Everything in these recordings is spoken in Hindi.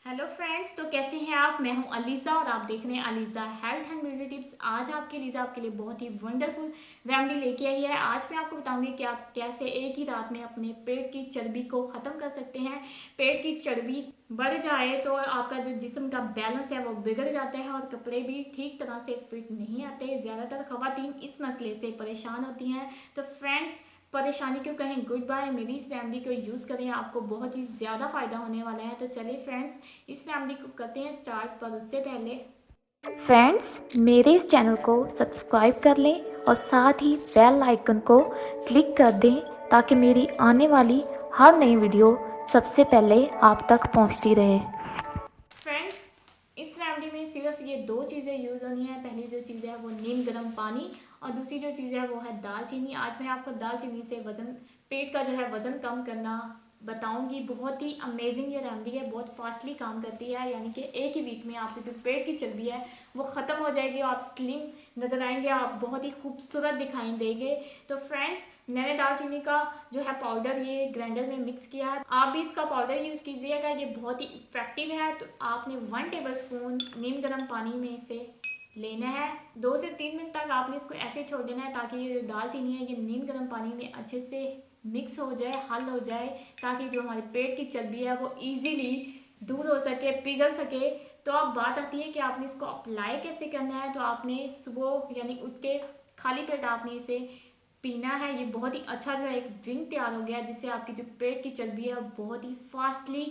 हेलो फ्रेंड्स, तो कैसे हैं आप। मैं हूं अलीज़ा और आप देख रहे हैं Aliza health and beauty tips. आज आपके अलीज़ा आपके लिए बहुत ही वंडरफुल रेमेडी लेके आई है। आज मैं आपको बताऊंगी कि आप कैसे एक ही रात में अपने पेट की चर्बी को ख़त्म कर सकते हैं। पेट की चर्बी बढ़ जाए तो आपका जो जिस्म का बैलेंस है वो बिगड़ जाता है और कपड़े भी ठीक तरह से फिट नहीं आते। ज़्यादातर ख़वातीन इस मसले से परेशान होती हैं। तो फ्रेंड्स, परेशानी को कहें गुड बाय, मेरी इस रेमेडी को यूज़ करें, आपको बहुत ही ज़्यादा फ़ायदा होने वाला है। तो चलिए फ्रेंड्स, इस रेमेडी को करते हैं स्टार्ट। पर उससे पहले फ्रेंड्स, मेरे इस चैनल को सब्सक्राइब कर लें और साथ ही बेल आइकन को क्लिक कर दें ताकि मेरी आने वाली हर नई वीडियो सबसे पहले आप तक पहुंचती रहे। फ्रेंड्स, इस रेमेडी में सिर्फ ये दो चीज़ें यूज़ होनी है। पहली जो चीज़ है वो नीम गर्म पानी और दूसरी जो चीज़ है वो है दालचीनी। आज मैं आपको दालचीनी से वज़न, पेट का जो है वज़न कम करना बताऊंगी। बहुत ही अमेजिंग ये रेमेडी है, बहुत फास्टली काम करती है। यानी कि एक ही वीक में आपकी जो पेट की चर्बी है वो ख़त्म हो जाएगी और आप स्लिम नज़र आएंगे, आप बहुत ही खूबसूरत दिखाई देंगे। तो फ्रेंड्स, मैंने दालचीनी का जो है पाउडर ये ग्राइंडर में मिक्स किया है। आप भी इसका पाउडर यूज़ कीजिएगा, ये बहुत ही इफेक्टिव है। तो आपने 1 टेबल स्पून नीम गर्म पानी में से लेना है। 2 से 3 मिनट तक आपने इसको ऐसे छोड़ देना है ताकि ये जो दालचीनी है ये नीम गर्म पानी में अच्छे से मिक्स हो जाए, हल हो जाए, ताकि जो हमारे पेट की चर्बी है वो इजीली दूर हो सके, पिघल सके। तो अब बात आती है कि आपने इसको अप्लाई कैसे करना है। तो आपने सुबह यानी उठ के खाली पेट आपने इसे पीना है। ये बहुत ही अच्छा जो है एक ड्रिंक तैयार हो गया जिससे आपकी जो पेट की चर्बी है वो बहुत ही फास्टली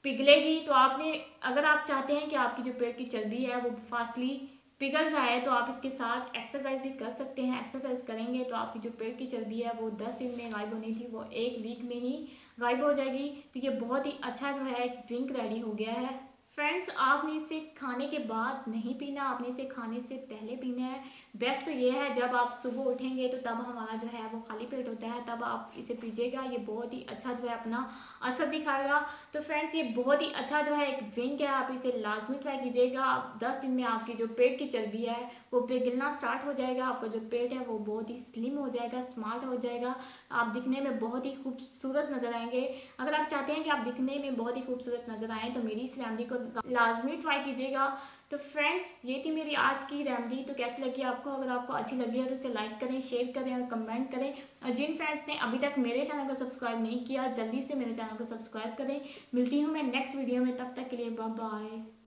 पिघलेगी। तो आपने, अगर आप चाहते हैं कि आपकी जो पेट की चर्बी है वो फास्टली पिघल जाए तो आप इसके साथ एक्सरसाइज भी कर सकते हैं। एक्सरसाइज करेंगे तो आपकी जो पेट की चर्बी है वो 10 दिन में गायब होनी थी वो 1 वीक में ही गायब हो जाएगी। तो ये बहुत ही अच्छा जो है एक ड्रिंक रेडी हो गया है। फ्रेंड्स, आपने इसे खाने के बाद नहीं पीना, आपने इसे खाने से पहले पीना है। बेस्ट तो ये है जब आप सुबह उठेंगे तो तब हमारा जो है वो खाली पेट होता है, तब आप इसे पीजिएगा। ये बहुत ही अच्छा जो है अपना असर दिखाएगा। तो फ्रेंड्स, ये बहुत ही अच्छा जो है एक ड्रिंक है, आप इसे लाजमी ट्राई कीजिएगा। आप 10 दिन में आपकी जो पेट की चर्बी है वो पिघलना स्टार्ट हो जाएगा। आपका जो पेट है वो बहुत ही स्लिम हो जाएगा, स्मार्ट हो जाएगा। आप दिखने में बहुत ही खूबसूरत नजर आएंगे। अगर आप चाहते हैं कि आप दिखने में बहुत ही खूबसूरत नजर आए तो मेरी इस रेमेडी को लाजमी ट्राई कीजिएगा। तो फ्रेंड्स, ये थी मेरी आज की रेमेडी। तो कैसी लगी आपको। अगर आपको अच्छी लगी है तो इसे लाइक करें, शेयर करें और कमेंट करें। और जिन फ्रेंड्स ने अभी तक मेरे चैनल को सब्सक्राइब नहीं किया, जल्दी से मेरे चैनल को सब्सक्राइब करें। मिलती हूँ मैं नेक्स्ट वीडियो में, तब तक के लिए बाय बाय।